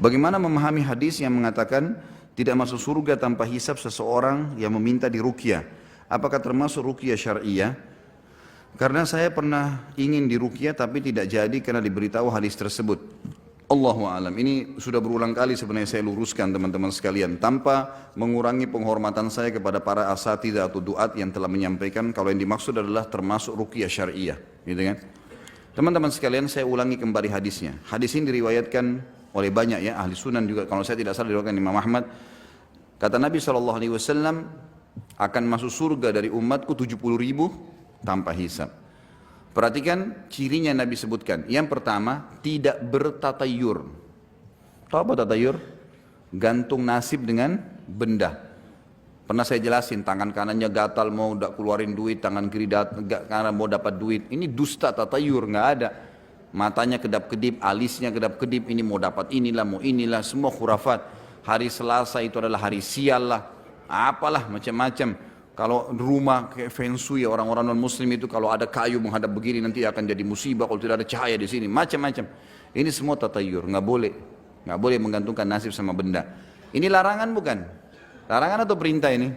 Bagaimana memahami hadis yang mengatakan tidak masuk surga tanpa hisab seseorang yang meminta diruqyah? Apakah termasuk ruqyah syariah? Karena saya pernah ingin diruqyah tapi tidak jadi karena diberitahu hadis tersebut. Allahu a'lam. Ini sudah berulang kali sebenarnya saya luruskan teman-teman sekalian tanpa mengurangi penghormatan saya kepada para asatidzah atau duat yang telah menyampaikan kalau yang dimaksud adalah termasuk ruqyah syariah, gitu kan? Teman-teman sekalian, saya ulangi kembali hadisnya. Hadis ini diriwayatkan oleh banyak ya ahli sunan juga, kalau saya tidak salah diriwayatkan Imam Ahmad. Kata Nabi SAW, akan masuk surga dari umatku 70.000 tanpa hisab. Perhatikan cirinya Nabi sebutkan. Yang pertama, tidak bertatayur. Tahu apa tatayur? Gantung nasib dengan benda. Pernah saya jelasin, tangan kanannya gatal mau keluarin duit, tangan kiri kanan mau dapat duit. Ini dusta tatayur, nggak ada. Matanya kedap-kedip, alisnya kedap-kedip, ini mau dapat inilah, mau inilah, semua khurafat. Hari Selasa itu adalah hari sial lah, apalah macam-macam. Kalau rumah kayak feng shui orang-orang non muslim itu kalau ada kayu menghadap begini nanti akan jadi musibah kalau tidak ada cahaya di sini, macam-macam. Ini semua tatayur, nggak boleh menggantungkan nasib sama benda. Ini larangan bukan? Larangan atau perintah ini?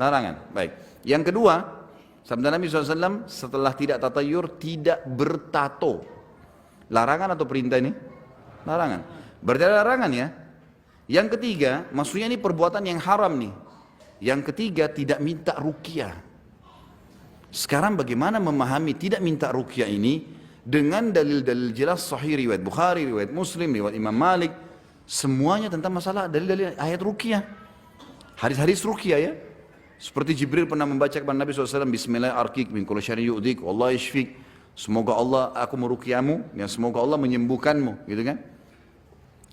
Larangan. Baik. Yang kedua, sabda Nabi SAW setelah tidak tatayur, tidak bertato. Larangan atau perintah ini? Larangan. Berarti ada larangan ya. Yang ketiga, maksudnya ini perbuatan yang haram nih. Yang ketiga, tidak minta ruqyah. Sekarang bagaimana memahami tidak minta ruqyah ini dengan dalil-dalil jelas sahih riwayat Bukhari, riwayat Muslim, riwayat Imam Malik, semuanya tentang masalah dalil-dalil ayat ruqyah. Hadis-hadis ruqyah ya. Seperti Jibril pernah membaca kepada Nabi SAW, Bismillahirrahmanirrahim, min kulli syarrin yu'dhik, wallahu yashfik. Semoga Allah aku meruqyahmu, dan semoga Allah menyembuhkanmu, gitu kan?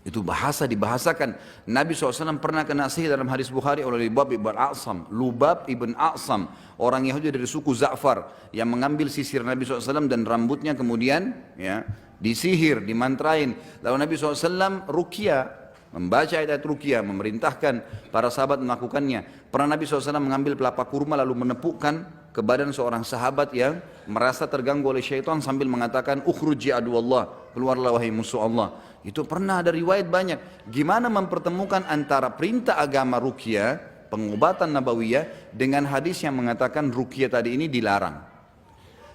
Itu bahasa dibahasakan. Nabi SAW pernah kena sihir dalam hadis Bukhari oleh Lubab ibn A'sam. Lubab ibn A'sam, orang Yahudi dari suku Za'far, yang mengambil sisir Nabi SAW dan rambutnya kemudian ya disihir, dimantrain. Lalu Nabi SAW ruqyah, membaca ayat ruqyah, memerintahkan para sahabat melakukannya. Pernah Nabi SAW mengambil pelapa kurma lalu menepukkan ke badan seorang sahabat yang merasa terganggu oleh syaitan sambil mengatakan, ukhruji aduallah, keluarlah wahai musuh Allah. Itu pernah ada riwayat banyak. Gimana mempertemukan antara perintah agama ruqyah, pengobatan nabawiyah, dengan hadis yang mengatakan ruqyah tadi ini dilarang.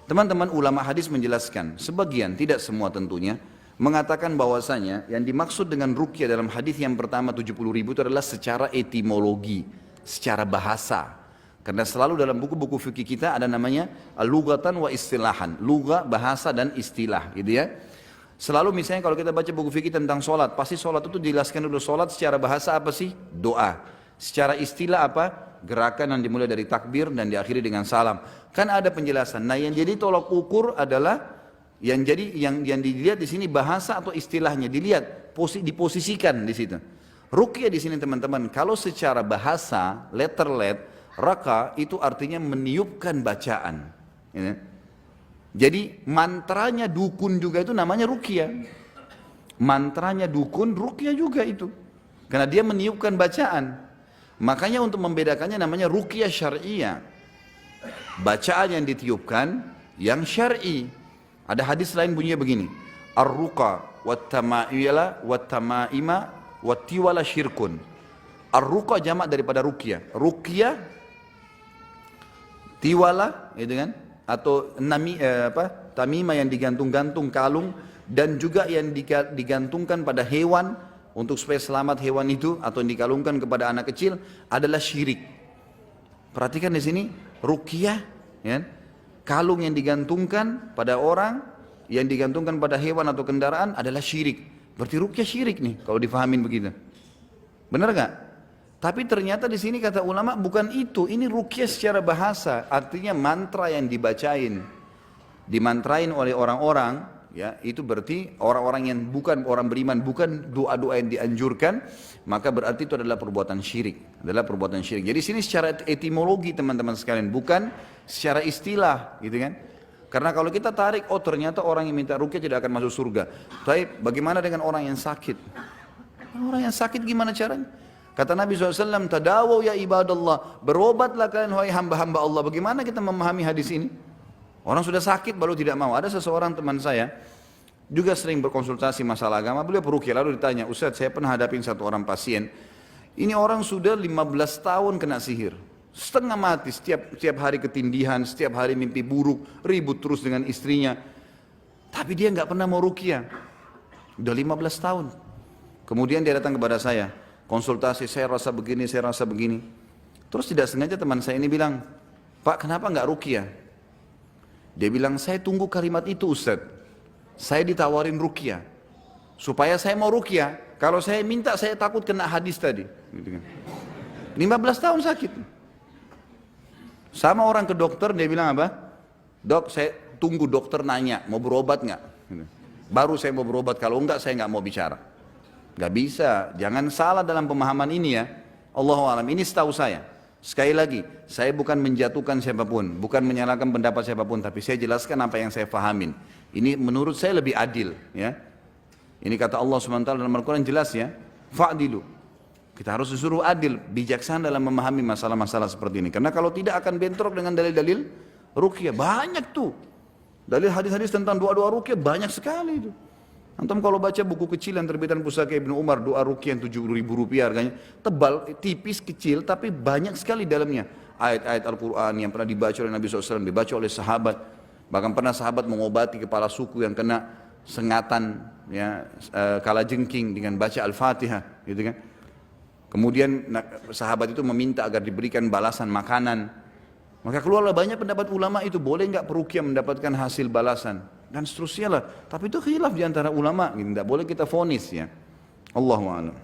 Teman-teman ulama hadis menjelaskan, sebagian, tidak semua tentunya, mengatakan bahwasanya yang dimaksud dengan ruqyah dalam hadis yang pertama 70.000 itu adalah secara etimologi, secara bahasa. Karena selalu dalam buku-buku fikih kita ada namanya lughatan wa istilahan, lugah, bahasa dan istilah, gitu ya. Selalu misalnya kalau kita baca buku fikih tentang sholat, pasti sholat itu dijelaskan dulu. Sholat secara bahasa apa sih? Doa. Secara istilah apa? Gerakan yang dimulai dari takbir dan diakhiri dengan salam. Kan ada penjelasan. Nah yang jadi tolak ukur adalah yang dilihat di sini bahasa atau istilahnya, dilihat, diposisikan di situ. Ruqyah di sini teman-teman, kalau secara bahasa, letter, raka itu artinya meniupkan bacaan. Ya. Jadi mantranya dukun juga itu namanya ruqyah. Mantranya dukun, ruqyah juga itu. Karena dia meniupkan bacaan. Makanya untuk membedakannya namanya ruqyah syariah. Bacaan yang ditiupkan, yang syar'i. Ada hadis lain bunyinya begini. Ar-ruqa wat-tama'ila wat-tama'ima wat-tiwala syirkun. Ar-ruqa jamak daripada ruqyah. Ruqyah, tiwala, gitu kan? Atau tamimah yang digantung-gantung kalung, dan juga yang digantungkan pada hewan untuk supaya selamat hewan itu, atau yang dikalungkan kepada anak kecil adalah syirik. Perhatikan di sini ruqyah, ya, kalung yang digantungkan pada orang, yang digantungkan pada hewan atau kendaraan adalah syirik. Berarti ruqyah syirik nih kalau difahamin begitu. Benar gak? Tapi ternyata di sini kata ulama bukan itu. Ini ruqyah secara bahasa, artinya mantra yang dimantrain oleh orang-orang, ya itu berarti orang-orang yang bukan orang beriman, bukan doa-doa yang dianjurkan, maka berarti itu adalah perbuatan syirik, Jadi sini secara etimologi teman-teman sekalian, bukan secara istilah, gitu kan? Karena kalau kita tarik, oh ternyata orang yang minta ruqyah tidak akan masuk surga. Tapi bagaimana dengan orang yang sakit? Orang yang sakit gimana caranya? Kata Nabi SAW, tadawaw ya ibadallah, berobatlah kalian wahai hamba-hamba Allah. Bagaimana kita memahami hadis ini? Orang sudah sakit baru tidak mau. Ada seseorang teman saya, juga sering berkonsultasi masalah agama, beliau peruqyah. Lalu ditanya, Ustaz, saya pernah hadapin satu orang pasien, ini orang sudah 15 tahun kena sihir, setengah mati, setiap hari ketindihan, setiap hari mimpi buruk, ribut terus dengan istrinya, tapi dia nggak pernah mau ruqyah, udah 15 tahun. Kemudian dia datang kepada saya, konsultasi, saya rasa begini, saya rasa begini. Terus tidak sengaja teman saya ini bilang, Pak, kenapa nggak ruqyah? Dia bilang, saya tunggu kalimat itu Ustaz. Saya ditawarin ruqyah, supaya saya mau ruqyah. Kalau saya minta, saya takut kena hadis tadi. Gitu kan. 15 tahun sakit. Sama orang ke dokter, dia bilang apa? Dok, saya tunggu dokter nanya, mau berobat nggak? Gitu. Baru saya mau berobat, kalau enggak saya nggak mau bicara. Nggak bisa, jangan salah dalam pemahaman ini ya. Allahu a'lam, ini setahu saya. Sekali lagi, saya bukan menjatuhkan siapapun, bukan menyalahkan pendapat siapapun, tapi saya jelaskan apa yang saya fahamin. Ini menurut saya lebih adil, ya. Ini kata Allah SWT dalam Al-Quran jelas ya, fa'dilu. Kita harus disuruh adil, bijaksana dalam memahami masalah-masalah seperti ini. Karena kalau tidak akan bentrok dengan dalil-dalil ruqyah, banyak tuh. Dalil hadis-hadis tentang doa-doa ruqyah banyak sekali itu. Antum kalau baca buku kecil yang terbitan Pusaka Ibnu Umar, doa ruqyah yang 7.000 rupiah harganya, tebal, tipis, kecil, tapi banyak sekali dalamnya. Ayat-ayat Al-Quran yang pernah dibaca oleh Nabi SAW, dibaca oleh sahabat. Bahkan pernah sahabat mengobati kepala suku yang kena sengatan, ya, kalajengking dengan baca Al-Fatihah, gitu kan. Kemudian sahabat itu meminta agar diberikan balasan makanan. Maka keluarlah banyak pendapat ulama itu, boleh nggak peruqyah mendapatkan hasil balasan dan seterusnya lah. Tapi itu khilaf di antara ulama, gitu. Tidak boleh kita vonis ya. Allahu a'lam.